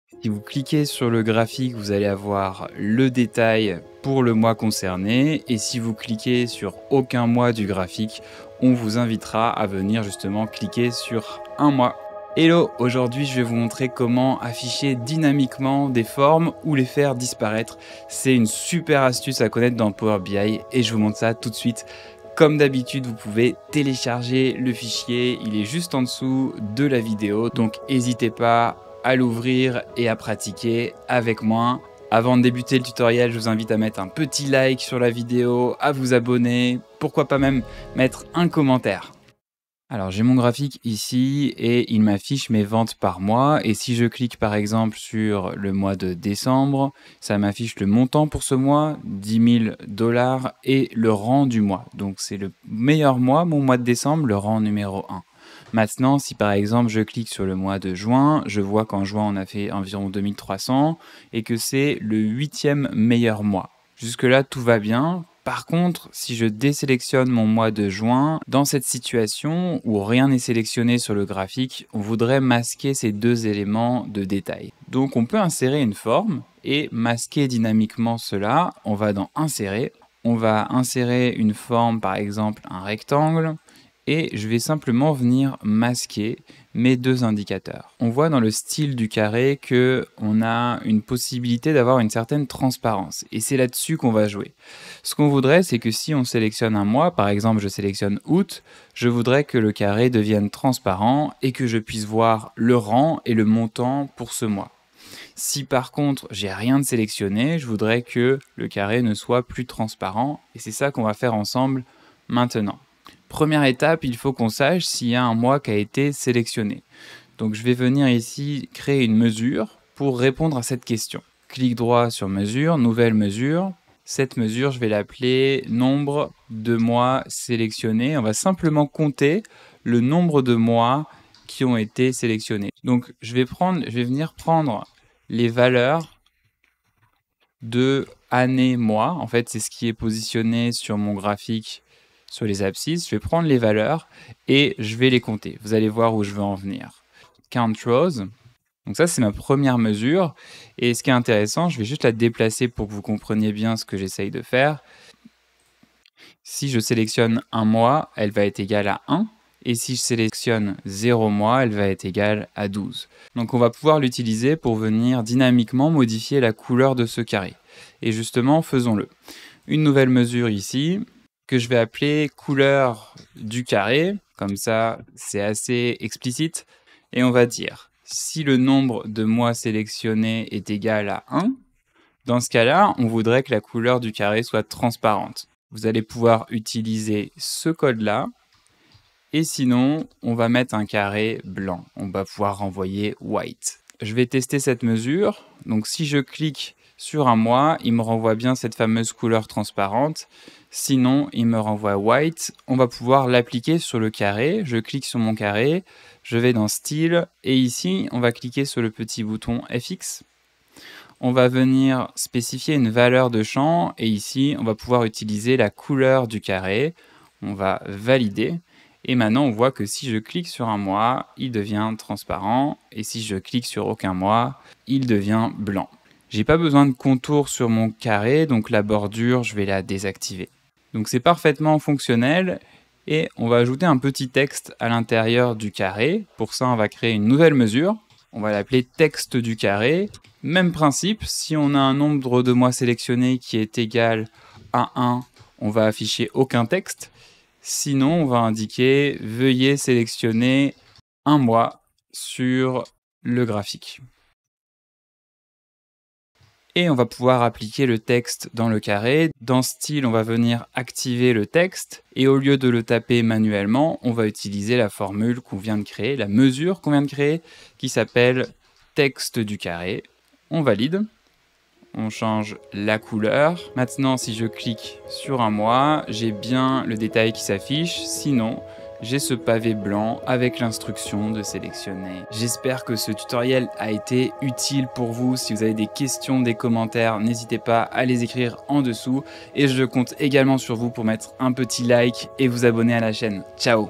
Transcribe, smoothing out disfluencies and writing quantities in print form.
Si vous cliquez sur le graphique, vous allez avoir le détail pour le mois concerné. Et si vous cliquez sur aucun mois du graphique, on vous invitera à venir justement cliquer sur un mois. Hello, aujourd'hui je vais vous montrer comment afficher dynamiquement des formes ou les faire disparaître. C'est une super astuce à connaître dans Power BI et je vous montre ça tout de suite. Comme d'habitude, vous pouvez télécharger le fichier, il est juste en dessous de la vidéo, donc n'hésitez pas à l'ouvrir et à pratiquer avec moi. Avant de débuter le tutoriel, je vous invite à mettre un petit like sur la vidéo, à vous abonner, pourquoi pas même mettre un commentaire. Alors j'ai mon graphique ici et il m'affiche mes ventes par mois et si je clique par exemple sur le mois de décembre, ça m'affiche le montant pour ce mois, 10 000 $ et le rang du mois. Donc c'est le meilleur mois, mon mois de décembre, le rang numéro 1. Maintenant, si par exemple je clique sur le mois de juin, je vois qu'en juin on a fait environ 2300 et que c'est le 8e meilleur mois. Jusque là tout va bien. Par contre, si je désélectionne mon mois de juin, dans cette situation où rien n'est sélectionné sur le graphique, on voudrait masquer ces deux éléments de détail. Donc on peut insérer une forme et masquer dynamiquement cela. On va dans Insérer, on va insérer une forme, par exemple un rectangle, et je vais simplement venir masquer mes deux indicateurs. On voit dans le style du carré qu'on a une possibilité d'avoir une certaine transparence et c'est là-dessus qu'on va jouer. Ce qu'on voudrait, c'est que si on sélectionne un mois, par exemple je sélectionne août, je voudrais que le carré devienne transparent et que je puisse voir le rang et le montant pour ce mois. Si par contre j'ai rien de sélectionné, je voudrais que le carré ne soit plus transparent et c'est ça qu'on va faire ensemble maintenant. Première étape, il faut qu'on sache s'il y a un mois qui a été sélectionné. Donc je vais venir ici créer une mesure pour répondre à cette question. Clic droit sur mesure, nouvelle mesure. Cette mesure, je vais l'appeler nombre de mois sélectionnés. On va simplement compter le nombre de mois qui ont été sélectionnés. Donc je vais venir prendre les valeurs de année, mois. En fait, c'est ce qui est positionné sur mon graphique sur les abscisses. Je vais prendre les valeurs et je vais les compter. Vous allez voir où je veux en venir. Count rows. Donc ça, c'est ma première mesure. Et ce qui est intéressant, je vais juste la déplacer pour que vous compreniez bien ce que j'essaye de faire. Si je sélectionne un mois, elle va être égale à 1. Et si je sélectionne 0 mois, elle va être égale à 12. Donc on va pouvoir l'utiliser pour venir dynamiquement modifier la couleur de ce carré. Et justement, faisons-le. Une nouvelle mesure ici, que je vais appeler couleur du carré. Comme ça, c'est assez explicite. Et on va dire, si le nombre de mois sélectionnés est égal à 1, dans ce cas-là, on voudrait que la couleur du carré soit transparente. Vous allez pouvoir utiliser ce code-là. Et sinon, on va mettre un carré blanc. On va pouvoir renvoyer white. Je vais tester cette mesure. Donc si je clique sur un mois, il me renvoie bien cette fameuse couleur transparente. Sinon, il me renvoie white. On va pouvoir l'appliquer sur le carré. Je clique sur mon carré, je vais dans Style, et ici, on va cliquer sur le petit bouton FX. On va venir spécifier une valeur de champ, et ici, on va pouvoir utiliser la couleur du carré. On va valider. Et maintenant, on voit que si je clique sur un mois, il devient transparent. Et si je clique sur aucun mois, il devient blanc. J'ai pas besoin de contour sur mon carré, donc la bordure, je vais la désactiver. Donc c'est parfaitement fonctionnel. Et on va ajouter un petit texte à l'intérieur du carré. Pour ça, on va créer une nouvelle mesure. On va l'appeler texte du carré. Même principe, si on a un nombre de mois sélectionnés qui est égal à 1, on va afficher aucun texte. Sinon, on va indiquer « Veuillez sélectionner un mois sur le graphique ». Et on va pouvoir appliquer le texte dans le carré. Dans Style, on va venir activer le texte. Et au lieu de le taper manuellement, on va utiliser la formule qu'on vient de créer, la mesure qu'on vient de créer, qui s'appelle « texte du carré ». On valide. On change la couleur. Maintenant, si je clique sur un mois, j'ai bien le détail qui s'affiche. Sinon, j'ai ce pavé blanc avec l'instruction de sélectionner. J'espère que ce tutoriel a été utile pour vous. Si vous avez des questions, des commentaires, n'hésitez pas à les écrire en dessous. Et je compte également sur vous pour mettre un petit like et vous abonner à la chaîne. Ciao!